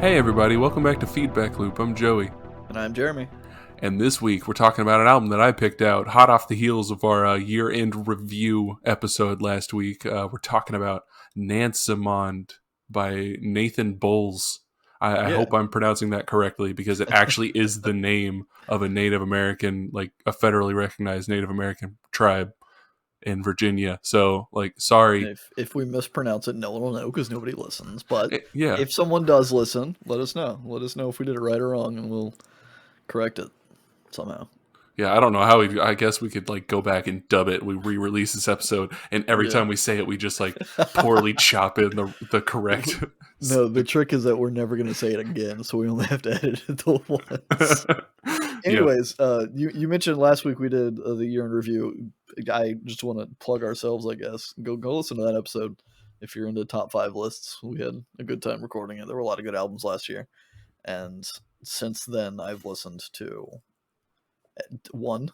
Hey everybody, welcome back to Feedback Loop. I'm Joey. And I'm Jeremy. And this week we're talking about an album that I picked out hot off the heels of our year-end review episode last week. We're talking about Nansemond by Nathan Bowles. I hope I'm pronouncing that correctly because it actually is the name of a Native American, like a federally recognized Native American tribe in Virginia. So, sorry. If we mispronounce it, no one will know because nobody listens. But yeah, if someone does listen, let us know. Let us know if we did it right or wrong, and we'll correct it somehow. Yeah, I don't know how I guess we could go back and dub it. We re-release this episode, and every time we say it, we just poorly chop in the correct. No, the trick is that we're never going to say it again, so we only have to edit it the once. Anyways, you mentioned last week we did the year in review. I just want to plug ourselves, I guess. Go listen to that episode if you're into top 5 lists. We had a good time recording it. There were a lot of good albums last year, and since then I've listened to one.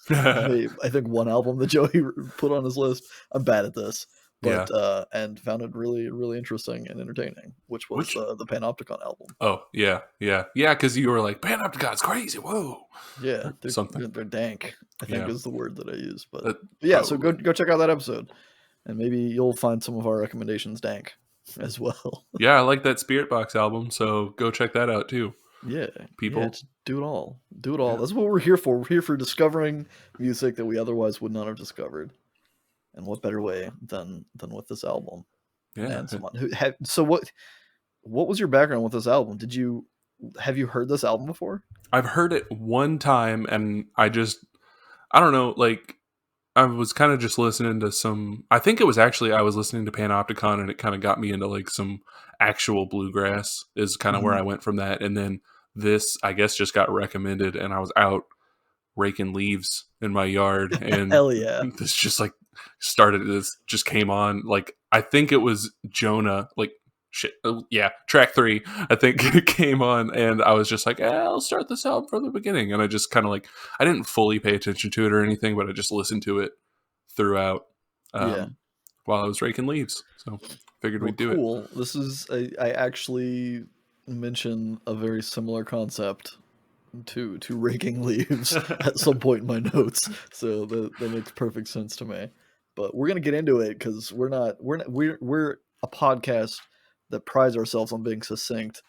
I think one album that Joey put on his list. I'm bad at this, but and found it really, really interesting and entertaining, which was the Panopticon album. Oh yeah, because you were like, Panopticon's crazy, whoa. Yeah, they're dank, I think is the word that I use. But yeah, so go check out that episode, and maybe you'll find some of our recommendations dank as well. Yeah, I like that Spirit Box album, so go check that out too. Yeah, people, do it all. Yeah. That's what we're here for. We're here for discovering music that we otherwise would not have discovered, and what better way than with this album? Yeah. And someone who so what was your background with this album? Have you heard this album before? I've heard it one time, and I don't know. I was kind of just listening to some. I think it was actually I was listening to Panopticon, and it kind of got me into some actual bluegrass. Is kind of where I went from that, and then this, I guess, just got recommended, and I was out raking leaves in my yard, and hell yeah, this just started. This just came on. I think it was Jonah. Track 3, I think it came on, and I was just I'll start this album from the beginning, and I just kind of I didn't fully pay attention to it or anything, but I just listened to it throughout while I was raking leaves. So figured we'd do it. Cool. This is I actually mention a very similar concept to raking leaves at some point in my notes, so that makes perfect sense to me. But we're gonna get into it because we're a podcast that prides ourselves on being succinct.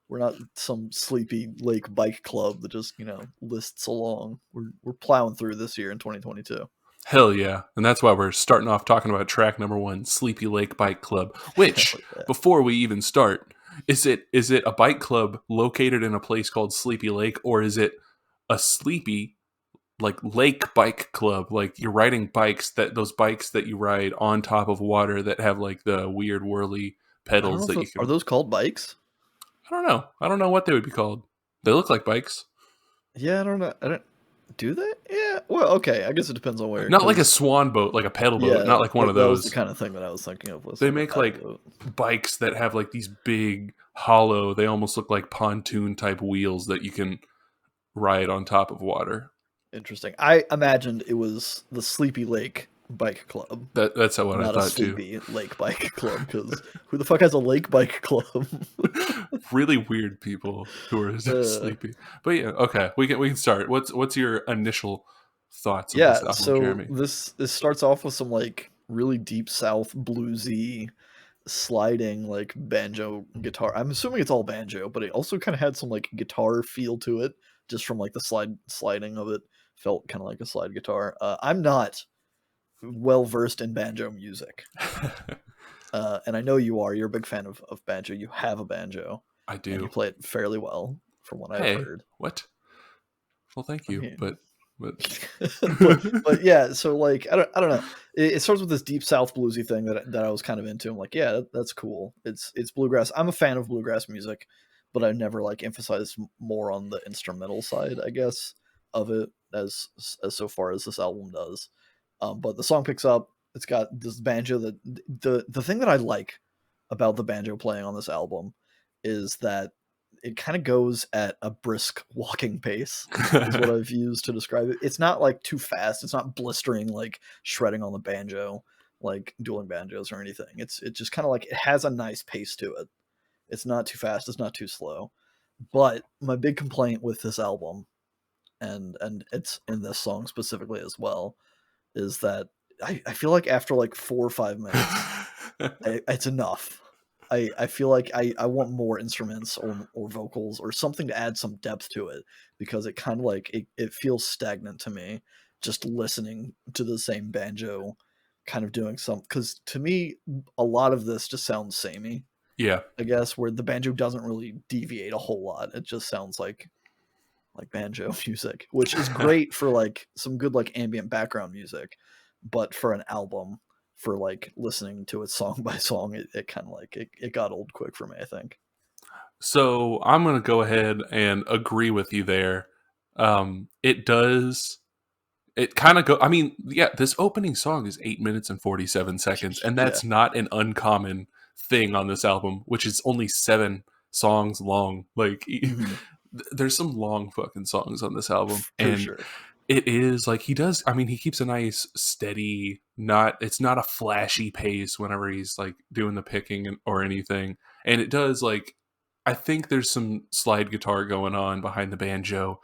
We're not some sleepy lake bike club that just lists along. We're plowing through this year in 2022. Hell yeah. And that's why we're starting off talking about track number 1, Sleepy Lake Bike Club, which before we even start, is it a bike club located in a place called Sleepy Lake, or is it a sleepy lake bike club? You're riding bikes, those bikes that you ride on top of water that have the weird whirly pedals that you can. Are those called bikes? I don't know. I don't know what they would be called. They look like bikes. Yeah, I don't know. Do they? Yeah. Well, okay. I guess it depends on where. Not like a swan boat, like a pedal boat. Not like one of those. That was the kind of thing that I was thinking of. They make bikes that have these big hollow. They almost look like pontoon type wheels that you can ride on top of water. Interesting. I imagined it was the Sleepy Lake Bike Club. That's what I thought too. Not a Sleepy Lake Bike Club, because who the fuck has a lake bike club? Really weird people who are sleepy. But yeah, okay, we can start. What's your initial thoughts? Yeah, of this album, Jeremy? This starts off with some really deep South bluesy sliding banjo guitar. I'm assuming it's all banjo, but it also kind of had some guitar feel to it, just from the sliding of it. Felt kind of like a slide guitar. I'm not well versed in banjo music, and I know you are. You're a big fan of banjo. You have a banjo. I do. And you play it fairly well, from what I've heard. What? Well, thank you, but but yeah. So I don't know. It starts with this deep South bluesy thing that I was kind of into. I'm like, yeah, that's cool. It's bluegrass. I'm a fan of bluegrass music, but I never emphasized more on the instrumental side, I guess, of it as so far as this album does. But the song picks up. It's got this banjo. The thing that I like about the banjo playing on this album is that it kind of goes at a brisk walking pace is what I've used to describe it. It's not too fast. It's not blistering, shredding on the banjo, like dueling banjos or anything. It's just kind of it has a nice pace to it. It's not too fast. It's not too slow. But my big complaint with this album, and it's in this song specifically as well, is that I feel like after like 4 or 5 minutes, it's enough. I feel like I want more instruments or vocals or something to add some depth to it, because it kind of like it feels stagnant to me just listening to the same banjo kind of doing some, because to me a lot of this just sounds samey, Yeah. I guess, where the banjo doesn't really deviate a whole lot. It just sounds like banjo music, which is great for like some good like ambient background music, but for an album, for like listening to it song by song, it kind of like it got old quick for me, I think. So I'm going to go ahead and agree with you there. It does. It kind of go. I mean, yeah, this opening song is 8 minutes and 47 seconds, and Yeah. that's not an uncommon thing on this album, which is only 7 songs long. Like, Mm-hmm. there's some long fucking songs on this album, For and sure. it is like he does. I mean, he keeps a nice, steady. It's not a flashy pace whenever he's like doing the picking or anything, and it does like. I think there's some slide guitar going on behind the banjo,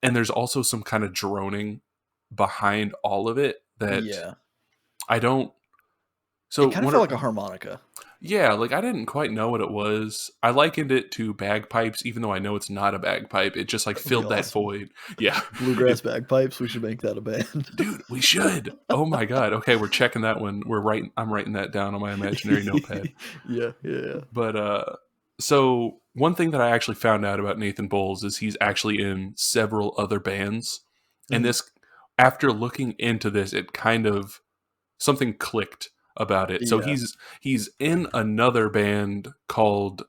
and there's also some kind of droning behind all of it that Yeah, I don't. it So kind of felt like a harmonica. yeah, like I didn't quite know what it was. I likened it to bagpipes, even though I know it's not a bagpipe. It just like That would be filled that awesome. void. Yeah, Bluegrass bagpipes. We should make that a band. dude, we should. Oh my god. Okay, we're checking that one. We're writing. I'm writing that down on my imaginary notepad. Yeah, yeah. But so one thing that I actually found out about Nathan Bowles is he's actually in several other bands, and Mhm. this after looking into this, it kind of something clicked about it. So Yeah. he's in another band called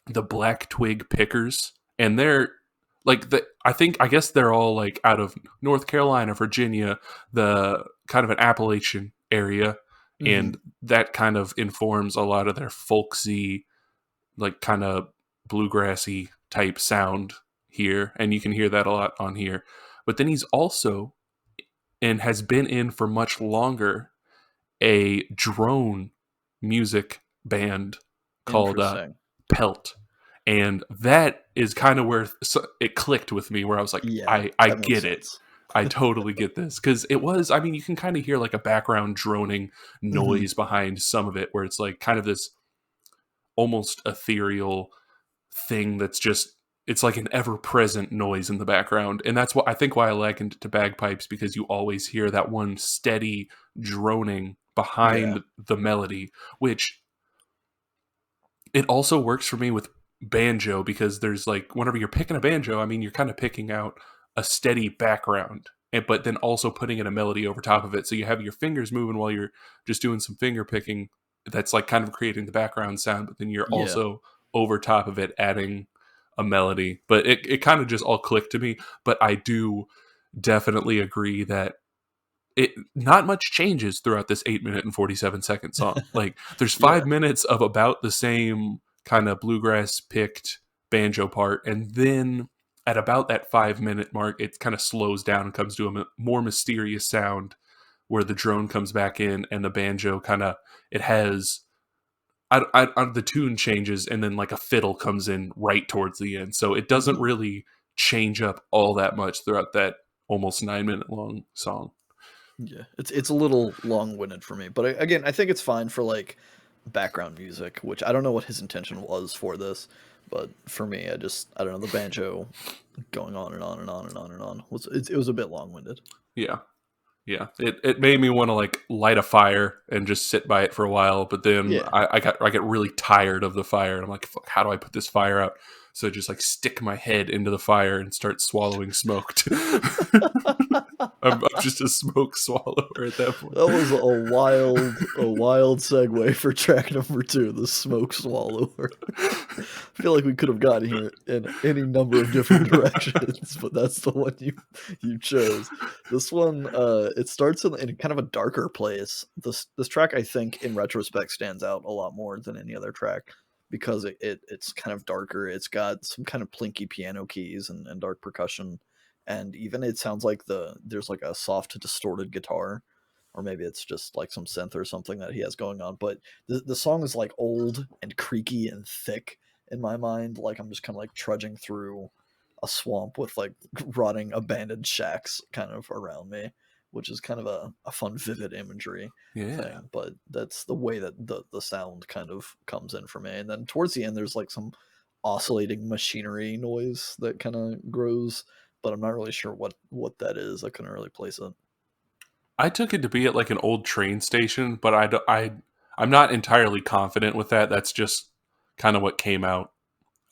the Black Twig Pickers, and they're like I guess they're all like out of North Carolina, Virginia, the kind of an Appalachian area, Hmm. and that kind of informs a lot of their folksy, like kind of bluegrassy type sound here, and you can hear that a lot on here. But then he's also and has been in for much longer a drone music band called Interesting. Pelt. And that is kind of where it clicked with me, where I was like, Yeah, I that makes get it. sense. I totally get this. Because it was, I mean, you can kind of hear like a background droning Hmm. noise behind some of it, where it's like kind of this almost ethereal thing that's just, it's like an ever present noise in the background. And that's what I think why I likened it to bagpipes, because you always hear that one steady droning Yeah. behind the melody, which it also works for me with banjo, because there's like whenever you're picking a banjo, I mean you're kind of picking out a steady background, but then also putting in a melody over top of it, so you have your fingers moving while you're just doing some finger picking. That's like kind of creating the background sound, but then you're Yeah. also over top of it adding a melody. But it kind of just all clicked to me. But I do definitely agree that it not much changes throughout this 8 minute and 47 second song. Like there's Yeah. 5 minutes of about the same kind of bluegrass picked banjo part, and then at about that 5 minute mark, it kind of slows down and comes to a more mysterious sound where the drone comes back in and the banjo kind of it has the tune changes, and then like a fiddle comes in right towards the end, so it doesn't Hmm. really change up all that much throughout that almost 9 minute long song. Yeah. It's a little long-winded for me, but again, I think it's fine for like background music, which I don't know what his intention was for this, but for me, I don't know, the banjo going on and on and on and on and on it was a bit long-winded. Yeah. Yeah, it made me want to like light a fire and just sit by it for a while, but then Yeah. I get really tired of the fire, and I'm like, fuck, how do I put this fire out? So I just like stick my head into the fire and start swallowing smoke. I'm just a smoke swallower at that point. That was a wild segue for track number 2, the smoke swallower. I feel like we could have gotten here in any number of different directions, but that's the one you chose. This one, it starts in kind of a darker place. This track, I think, in retrospect, stands out a lot more than any other track, because it's kind of darker. It's got some kind of plinky piano keys and dark percussion, and even it sounds like there's like a soft distorted guitar, or maybe it's just like some synth or something that he has going on. But the song is like old and creaky and thick, in my mind. Like I'm just kind of like trudging through a swamp with like rotting abandoned shacks kind of around me, which is kind of a fun, vivid imagery Yeah. thing. But that's the way that the sound kind of comes in for me. And then towards the end, there's like some oscillating machinery noise that kind of grows, but I'm not really sure what that is. I couldn't really place it. I took it to be at like an old train station, but I'm not entirely confident with that. That's just kind of what came out.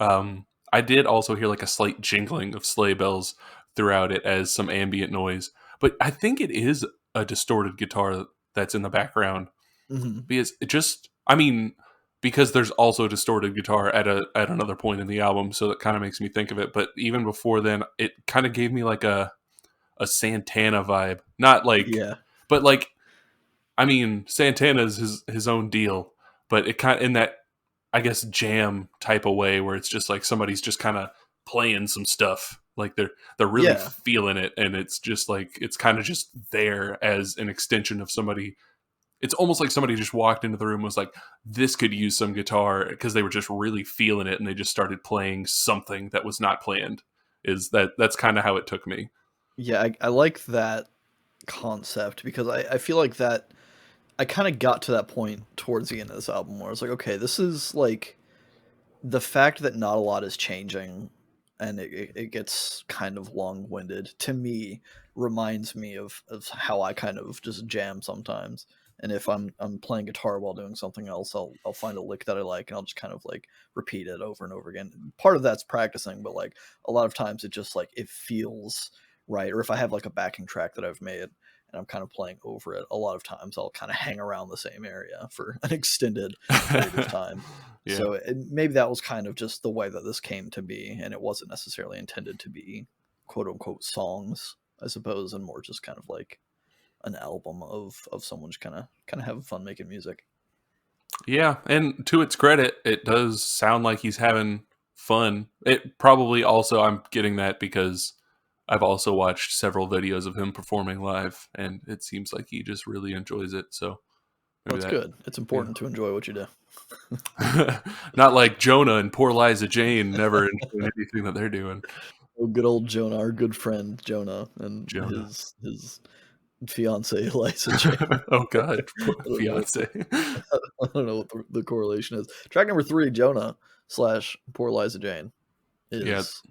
I did also hear like a slight jingling of sleigh bells throughout it as some ambient noise, but I think it is a distorted guitar that's in the background Hmm. because it just, I mean, because there's also distorted guitar at another point in the album, so that kind of makes me think of it. But even before then, it kind of gave me like a Santana vibe, not like, Yeah, but like, I mean, Santana's his own deal, but it kind of in that, I guess, jam type of way where it's just like somebody's just kind of playing some stuff, like they're really yeah, feeling it, and it's just like it's kind of just there as an extension of somebody. It's almost like somebody just walked into the room and was like, "This could use some guitar," because they were just really feeling it, and they just started playing something that was not planned. That's kind of how it took me. yeah. I like that concept because I feel like that I kind of got to that point towards the end of this album where I was like, okay, this is like the fact that not a lot is changing and it gets kind of long-winded to me reminds me of how I kind of just jam sometimes. And if I'm playing guitar while doing something else, I'll find a lick that I like and I'll just kind of like repeat it over and over again. Part of that's practicing, but like a lot of times it just like it feels right. Or if I have like a backing track that I've made and I'm kind of playing over it, a lot of times I'll kind of hang around the same area for an extended period of time. Yeah. So maybe that was kind of just the way that this came to be, and it wasn't necessarily intended to be quote unquote songs, I suppose, and more just kind of like an album of someone just kind of having fun making music. Yeah, and to its credit, it does sound like he's having fun. It probably also, I'm getting that because I've also watched several videos of him performing live, and it seems like he just really enjoys it. So maybe That's that, good. It's yeah. important to enjoy what you do. Not like Jonah and poor Liza Jane never enjoying anything that they're doing. Oh, good old Jonah, our good friend Jonah, and Jonah. his fiance Eliza Jane. Oh God, poor I don't know. fiance. I don't know what the correlation is. Track number 3, Jonah slash Poor Liza Jane, Yeah, is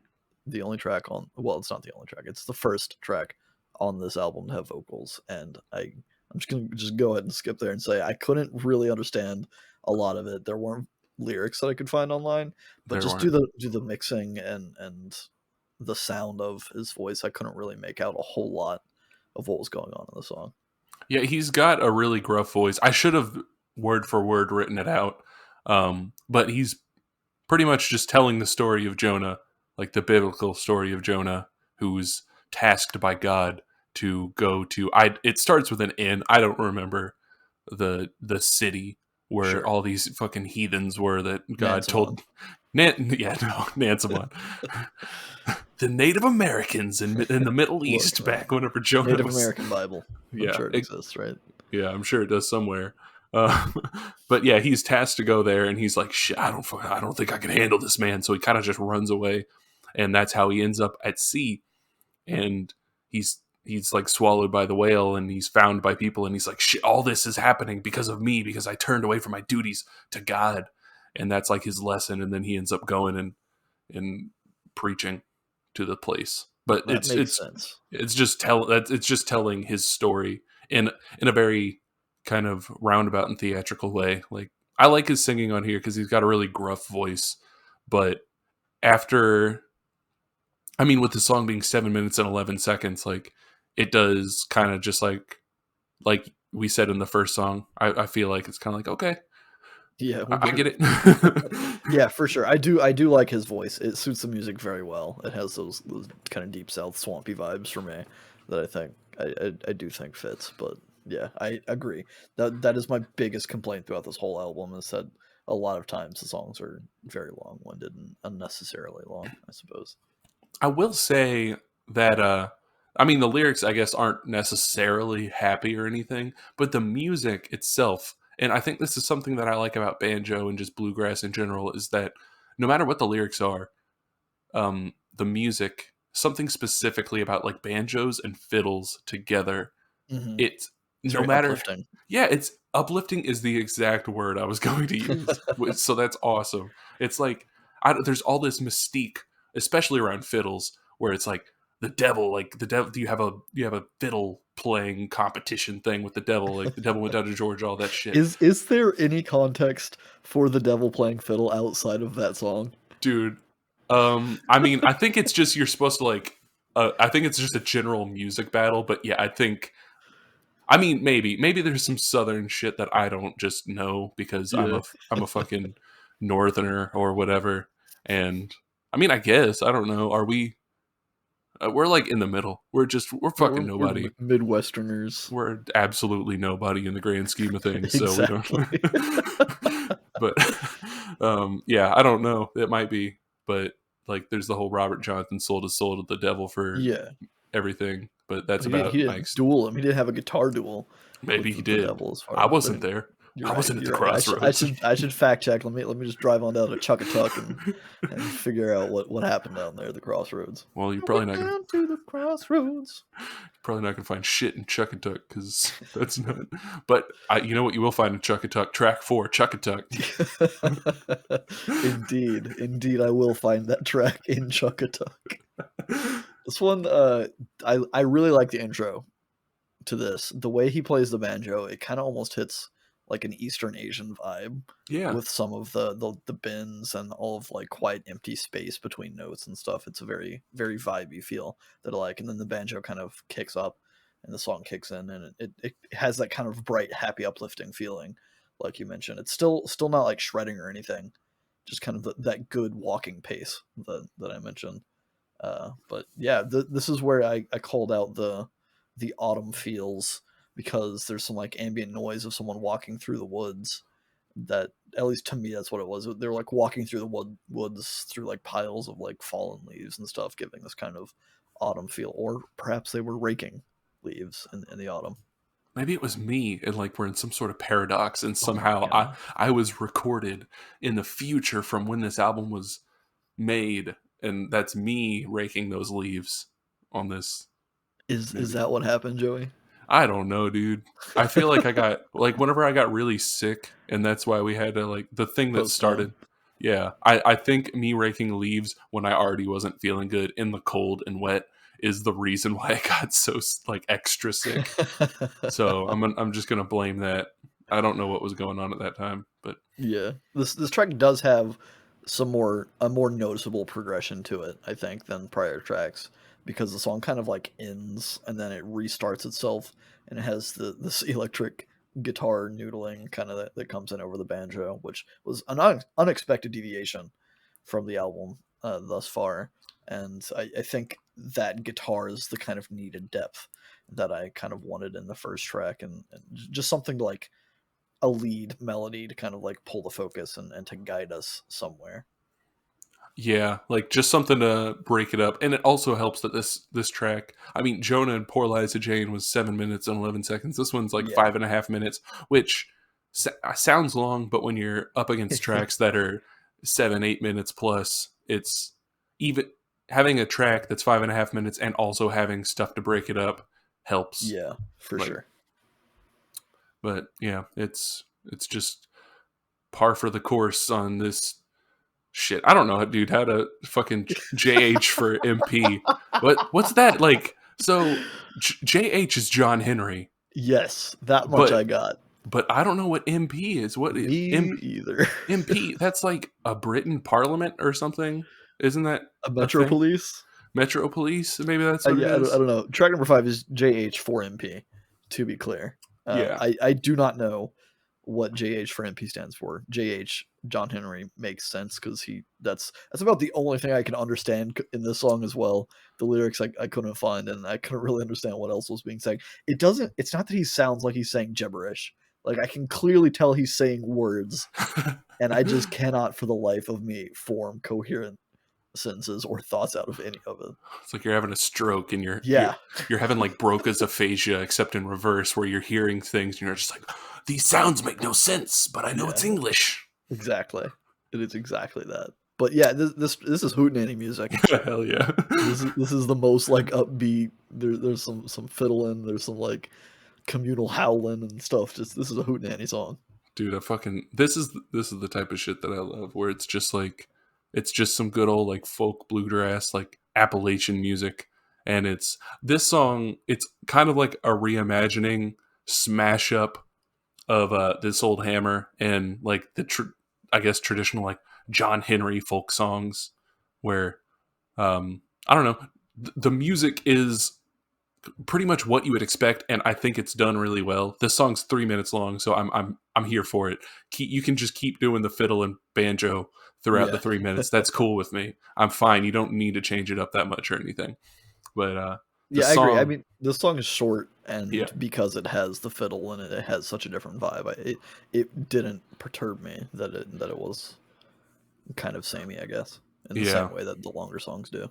the only track on. Well, it's not the only track. It's the first track on this album to have vocals, and I'm just gonna just go ahead and skip there and say I couldn't really understand a lot of it. There weren't lyrics that I could find online, but there just weren't. do the mixing and the sound of his voice, I couldn't really make out a whole lot of what was going on in the song. Yeah, he's got a really gruff voice. I should have word for word written it out, but he's pretty much just telling the story of Jonah, like the biblical story of Jonah, who's tasked by God to go to. It starts with an N. I don't remember the city where Sure, all these fucking heathens were that God Nansemond. told. Yeah, no, Nansemond. The Native Americans in the Middle Look, East back whenever Jonah Native was. American Bible. I'm Yeah, sure it exists, right? yeah, I'm sure it does somewhere. Uh, but yeah, he's tasked to go there, and he's like, "Shit, I don't think I can handle this, man." So he kind of just runs away, and that's how he ends up at sea. And he's like swallowed by the whale, and he's found by people, and he's like, "Shit, all this is happening because of me, because I turned away from my duties to God." And that's like his lesson. And then he ends up going and preaching to the place. But That makes sense. it's just telling his story in a very kind of roundabout and theatrical way. Like I like his singing on here because he's got a really gruff voice. But after, I mean, with the song being 7 minutes and 11 seconds, like it does kind of just like we said in the first song. I feel like it's kind of like okay, Yeah, we I get it. get it. Yeah, for sure. I do like his voice. It suits the music very well. It has those kind of deep south swampy vibes for me that I think I do think fits. But yeah, I agree. That is my biggest complaint throughout this whole album is that a lot of times the songs are very long-winded and unnecessarily long, I suppose. I will say that I mean the lyrics I guess aren't necessarily happy or anything, but the music itself, and I think this is something that I like about banjo and just bluegrass in general, is that no matter what the lyrics are, the music, something specifically about like banjos and fiddles together, Mm-hmm. it's It's no very matter. uplifting. Yeah, it's uplifting is the exact word I was going to use. So that's awesome. It's like there's all this mystique, especially around fiddles, where it's like the devil. Do you have a fiddle playing competition thing with the devil? Like the devil went down to Georgia, all that shit, Is there any context for the devil playing fiddle outside of that song? dude. I mean, I think it's just you're supposed to like. I think it's just a general music battle, but yeah, I mean, maybe there's some southern shit that I don't just know because Yeah. I'm a fucking northerner or whatever. And I mean, I guess I don't know. Are we? We're like in the middle. We're fucking We're nobody. Midwesterners. We're absolutely nobody in the grand scheme of things. So we don't. Exactly. But yeah, I don't know. It might be, but like, there's the whole Robert Johnson sold his soul to the devil for Yeah. everything. But that's He about my. didn't duel him. He didn't have a guitar duel Maybe with he the did. devil as I far. wasn't But there. you're I right. wasn't at the You're right. crossroads. I should fact check. Let me just drive on down to Chuckatuck and figure out what happened down there at the crossroads. Well, you're I probably went not gonna down to the crossroads. find shit in Chuckatuck because that's not. But you know what you will find in Chuckatuck? Track 4, Chuckatuck. Indeed, I will find that track in Chuckatuck. This one, I really like the intro to this. The way he plays the banjo, it kind of almost hits like an Eastern Asian vibe Yeah, with some of the bends and all of like quite empty space between notes and stuff. It's a very very vibey feel that I like, and then the banjo kind of kicks up and the song kicks in, and it has that kind of bright, happy, uplifting feeling, like you mentioned. It's still not like shredding or anything, just kind of that good walking pace that I mentioned. But yeah, this is where I called out the autumn feels, because there's some like ambient noise of someone walking through the woods. That, at least to me, that's what it was. They're like walking through the woods through like piles of like fallen leaves and stuff, giving this kind of autumn feel. Or perhaps they were raking leaves in the autumn. maybe it was me, and like we're in some sort of paradox, and Oh my somehow god. I was recorded in the future from when this album was made, and that's me raking those leaves on this. Is Maybe that what happened, Joey? I don't know, dude. I feel like I got like whenever I got really sick, and that's why we had to like the thing that Postpone. started. Yeah, I think me raking leaves when I already wasn't feeling good in the cold and wet is the reason why I got so like extra sick. So I'm just gonna blame that. I don't know what was going on at that time, but Yeah, this track does have a more noticeable progression to it, I think, than prior tracks, because the song kind of like ends and then it restarts itself, and it has this electric guitar noodling kind of that comes in over the banjo, which was an unexpected deviation from the album thus far, and I think that guitar is the kind of needed depth that I kind of wanted in the first track, and just something like a lead melody to kind of like pull the focus and to guide us somewhere. yeah, like just something to break it up. And it also helps that this track, I mean, Jonah and Poor Liza Jane was 7 minutes and 11 seconds. This one's like Yeah. 5.5 minutes, which sounds long, but when you're up against tracks that are 7, 8 minutes plus, it's even having a track that's 5.5 minutes and also having stuff to break it up helps. Yeah, for Like, sure. but yeah, it's just par for the course on this shit. I don't know, dude. How to fucking JH for MP? What's that like? So JH is John Henry, Yes, that much but I got. I don't know what MP is. What Me either. MP? That's like a Britain Parliament or something. Isn't that A a Metro thing? Police. Metro Police? Maybe that's what it Yeah, I is. don't know. Track number 5 is JH4MP. To be clear, Yeah, I do not know what JH for MP stands for. JH John Henry makes sense because that's about the only thing I can understand in this song as well. The lyrics I couldn't find, and I couldn't really understand what else was being said. It's not that he sounds like he's saying gibberish. Like, I can clearly tell he's saying words, and I just cannot for the life of me form coherent sentences or thoughts out of any of it. it's like you're having a stroke and Yeah, you're having like Broca's aphasia, except in reverse, where you're hearing things and you're just like, these sounds make no sense, but I know it's yeah, English. exactly. It is exactly that. But yeah, this is hootenanny music. Hell yeah. This is the most like upbeat. There's some fiddling. There's some like communal howling and stuff. Just this is a hootenanny song. Dude, this is the type of shit that I love, where it's just like it's just some good old like folk bluegrass, like Appalachian music. And it's this song, it's kind of like a reimagining smash up of this old hammer and like I guess traditional like John Henry folk songs where I don't know, the music is pretty much what you would expect, and I think it's done really well. This song's 3 minutes long, so I'm here for it. You can just keep doing the fiddle and banjo throughout the Yeah. 3 minutes. That's cool with me. I'm fine. You don't need to change it up that much or anything. But the Yeah, I agree. I song, mean, this song is short, yeah, and because it has the fiddle in it, it has such a different vibe. It didn't perturb me that it was kind of samey, I guess, in the yeah, same way that the longer songs do.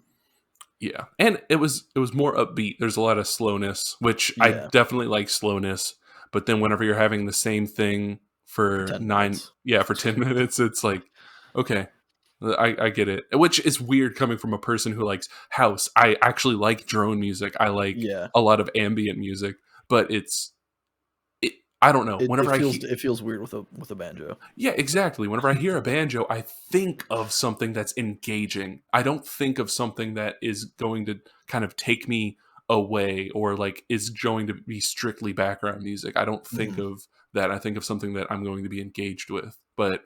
yeah, and it was more upbeat. There's a lot of slowness, which I Yeah, definitely like slowness. But then whenever you're having the same thing for for 10 minutes. for 10 minutes, it's like, okay, I get it. Which is weird coming from a person who likes house. I actually like drone music. I like Yeah, a lot of ambient music, but I don't know. it Whenever it feels weird with a banjo. yeah, exactly. Whenever I hear a banjo, I think of something that's engaging. I don't think of something that is going to kind of take me away or like is going to be strictly background music. I don't think Mhm. of that. I think of something that I'm going to be engaged with. But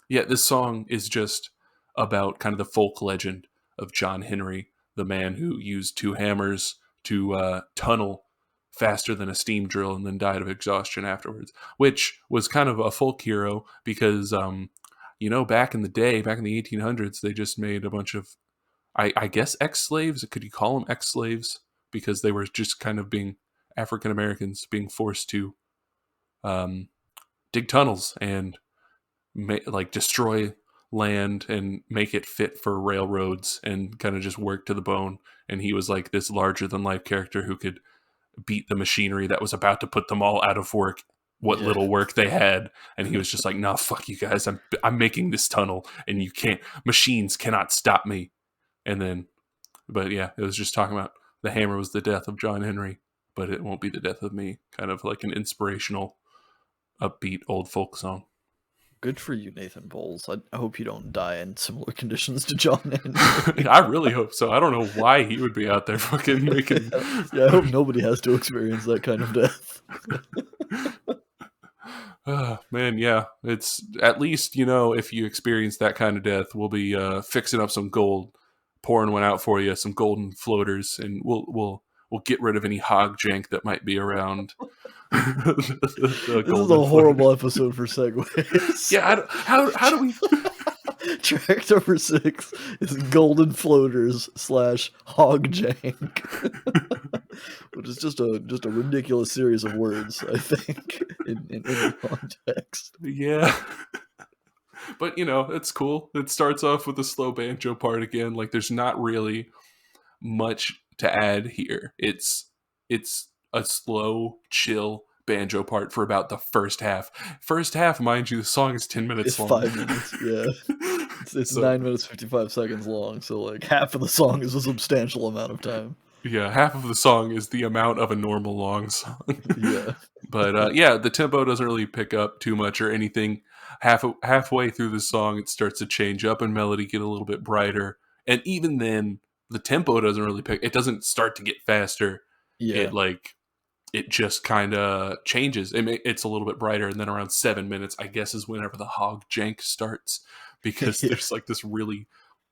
yeah, this song is just about kind of the folk legend of John Henry, the man who used two hammers to tunnel faster than a steam drill and then died of exhaustion afterwards, which was kind of a folk hero because, back in the day, back in the 1800s, they just made a bunch of, I guess, ex slaves. Could you call them ex slaves? Because they were just kind of being African Americans being forced to um, dig tunnels and like destroy land and make it fit for railroads and kind of just work to the bone. And he was like this larger than life character who could beat the machinery that was about to put them all out of work, what Yeah, little work they had. And he was just like, nah, fuck you guys, I'm making this tunnel and you can't, machines cannot stop me. And then, but yeah, it was just talking about the hammer was the death of John Henry, but it won't be the death of me. Kind of like an inspirational upbeat old folk song. good for you, Nathan Bowles. I hope you don't die in similar conditions to John Henry. I really hope so. I don't know why he would be out there fucking making. Yeah, I hope nobody has to experience that kind of death. Man, yeah, it's at least if you experience that kind of death, we'll be fixing up some gold, pouring one out for you, some golden floaters, and we'll get rid of any hog jank that might be around. The This is golden a floaters. horrible episode for segues. Yeah, how do we? Track number 6 is Golden Floaters / Hog Jank, which is just a ridiculous series of words, I think, in any context. Yeah. But it's cool. It starts off with a slow banjo part again. Like there's not really much to add here. It's a slow, chill banjo part for about the first half. First half, mind you, the song is 10 minutes It's long. 5 minutes, yeah. It's So 9 minutes 55 seconds long, so like half of the song is a substantial amount of time. yeah, half of the song is the amount of a normal long song. Yeah. But yeah, the tempo doesn't really pick up too much or anything. Halfway through the song, it starts to change up and melody get a little bit brighter, and even then, the tempo doesn't really pick. It doesn't start to get faster. Yeah. It like it just kind of changes. It's a little bit brighter, and then around 7 minutes, I guess, is whenever the hog jank starts because Yeah. there's like this really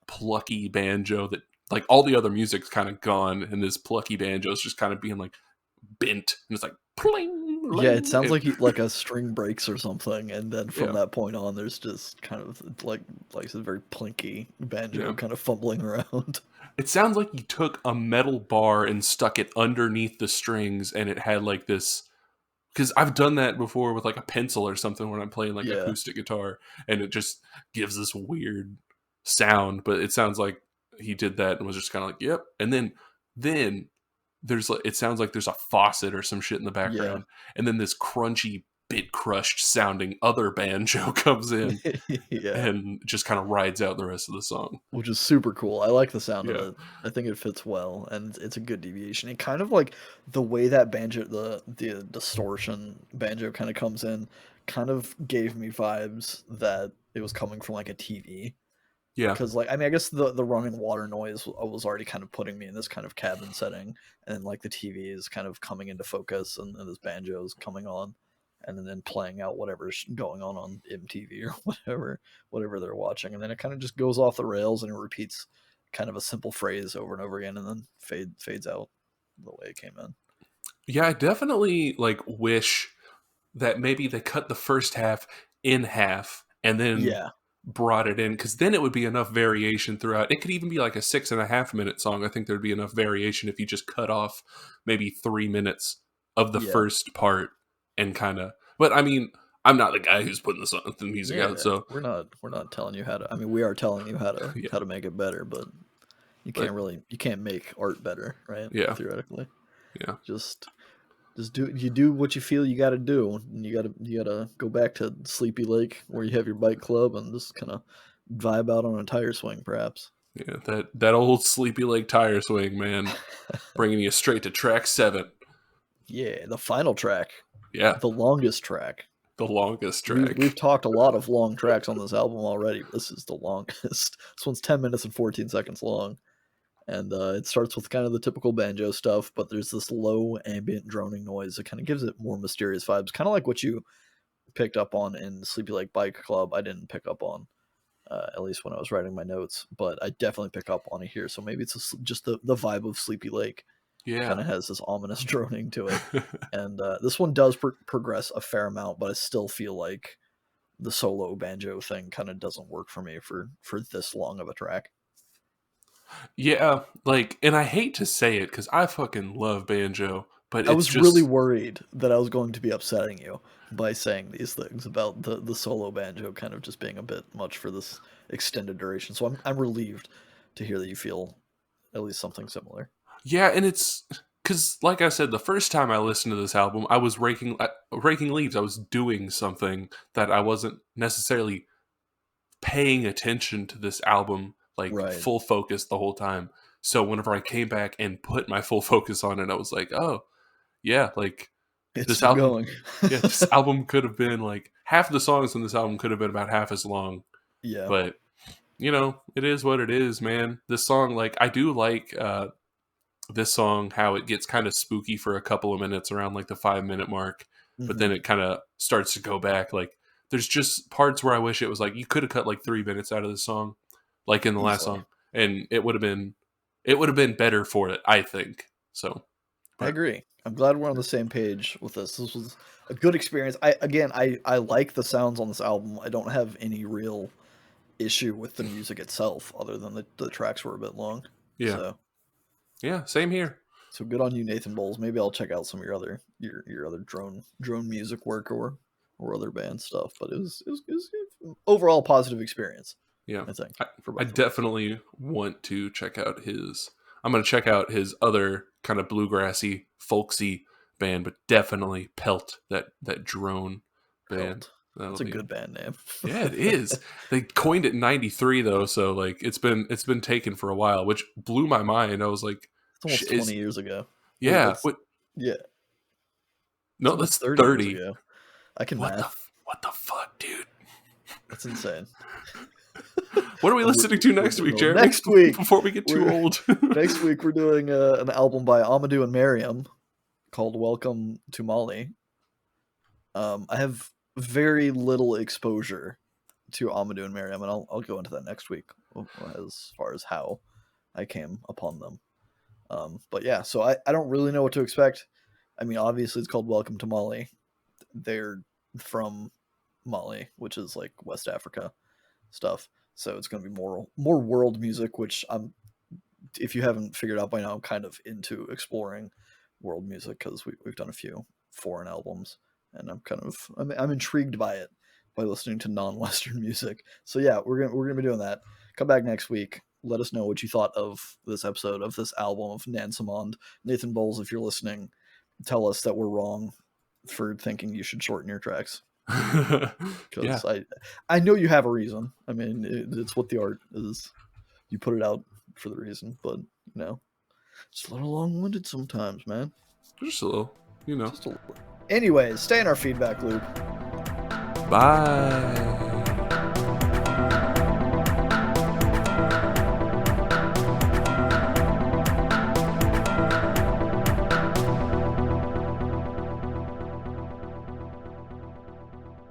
plucky banjo that like all the other music's kind of gone, and this plucky banjo is just kind of being like bent, and it's like pling, Yeah, it ling, sounds and, like a string breaks or something, and then from yeah, that point on, there's just kind of like I said, very plinky banjo yeah. kind of fumbling around. It sounds like you took a metal bar and stuck it underneath the strings, and it had like this. Because I've done that before with like a pencil or something when I'm playing like Yeah, acoustic guitar, and it just gives this weird sound. But it sounds like he did that and was just kind of like, "Yep." And then there's like it sounds like there's a faucet or some shit in the yeah, background, and then this crunchy bit crushed sounding other banjo comes in Yeah, and just kind of rides out the rest of the song. which is super cool. I like the sound of Yeah. it. I think it fits well, and it's a good deviation. It kind of like the way that banjo, the distortion banjo kind of comes in, kind of gave me vibes that it was coming from like a TV. Yeah. Because like I mean, I guess the running water noise was already kind of putting me in this kind of cabin setting, and then like the TV is kind of coming into focus, and this banjo is coming on, and then playing out whatever's going on MTV or whatever they're watching, and then it kind of just goes off the rails and it repeats kind of a simple phrase over and over again, and then fades out the way it came in. Yeah, I definitely like wish that maybe they cut the first half in half and then Yeah, brought it in, because then it would be enough variation throughout. It could even be like a 6.5 minute song. I think there'd be enough variation if you just cut off maybe 3 minutes of the yeah, first part and kind of. But I mean, I'm not the guy who's putting the music out, yeah. so We're not telling you how to. I mean, we are telling you how yeah. to make it better, but But you can't make art better, right? yeah, Theoretically. yeah, Just do what you feel you got to do, and you gotta go back to Sleepy Lake where you have your bike club and just kind of vibe out on a tire swing, perhaps. yeah. That old Sleepy Lake tire swing, man, bringing you straight to track 7. Yeah, the final track, Yeah, the longest track. the longest We've track. talked a lot of long tracks on this album already. But this is the longest. This one's 10 minutes and 14 seconds long. And it starts with kind of the typical banjo stuff, but there's this low ambient droning noise that kind of gives it more mysterious vibes, kind of like what you picked up on in Sleepy Lake Bike Club. I didn't pick up on, at least when I was writing my notes, but I definitely pick up on it here. So maybe it's just the vibe of Sleepy Lake kind Yeah. of has this ominous droning to it. And this one does progress a fair amount, but I still feel like the solo banjo thing kind of doesn't work for me for this long of a track. Yeah, like, and I hate to say it because I fucking love banjo, but I it's was really just, worried that I was going to be upsetting you by saying these things about the solo banjo kind of just being a bit much for this extended duration. So I'm relieved to hear that you feel at least something similar. yeah, and it's because, like I said, the first time I listened to this album, I was raking leaves. I was doing something that I wasn't necessarily paying attention to this album, like Right. full focus the whole time. So whenever I came back and put my full focus on it, I was like, oh, yeah, like It's this still album, going. yeah, this album could have been like half the songs in this album could have been about half as long, Yeah. but it is what it is, man. This song, like, I do like this song, how it gets kind of spooky for a couple of minutes around like the 5 minute mark, but Hmm. then it kind of starts to go back. Like, there's just parts where I wish it was like you could have cut like 3 minutes out of the song, like in the last Easily. song, and it would have been better for it, I think. So, I but agree. I'm glad we're on the same page with this. This was a good experience. I like the sounds on this album. I don't have any real issue with the music itself, other than the tracks were a bit long. yeah, So yeah, same here. so good on you, Nathan Bowles. Maybe I'll check out some of your other drone music work or other band stuff. But it was overall positive experience, Yeah, I think, I, for I both of us. definitely want to check out his. I'm going to check out his other kind of bluegrassy, folksy band, but definitely Pelt, that drone band. Pelt. That'll That's a be. good band name. Yeah, it is. They coined it in '93 though, so like it's been taken for a while, which blew my mind. I was like, It's almost is 20 years ago. Wait, yeah, that's what? yeah, it's No, almost that's 30 years 30. ago. I can What the math. what the fuck, dude? That's insane. What are we listening to next week, Well, Jeremy? next week Before we get too we're old. we're doing an album by Amadou and Mariam called "Welcome to Mali." I have very little exposure to Amadou and Mariam, and I'll go into that next week as far as how I came upon them. But yeah, so I don't really know what to expect. I mean, obviously it's called Welcome to Mali. They're from Mali, which is like West Africa stuff. So it's going to be more world music, which I'm, if you haven't figured out by now, I'm kind of into exploring world music because we've done a few foreign albums, and I'm intrigued by it by listening to non-Western music. So yeah, we're gonna be doing that. Come back next week. Let us know what you thought of this episode of this album of Nansemond. Nathan Bowles, if you're listening, tell us that we're wrong. for thinking you should shorten your tracks. Yeah. Because I know you have a reason. I mean, it's what the art is. You put it out for the reason, but it's a little long-winded sometimes, man. Just a little, Just a little. Anyways, stay in our feedback loop. Bye.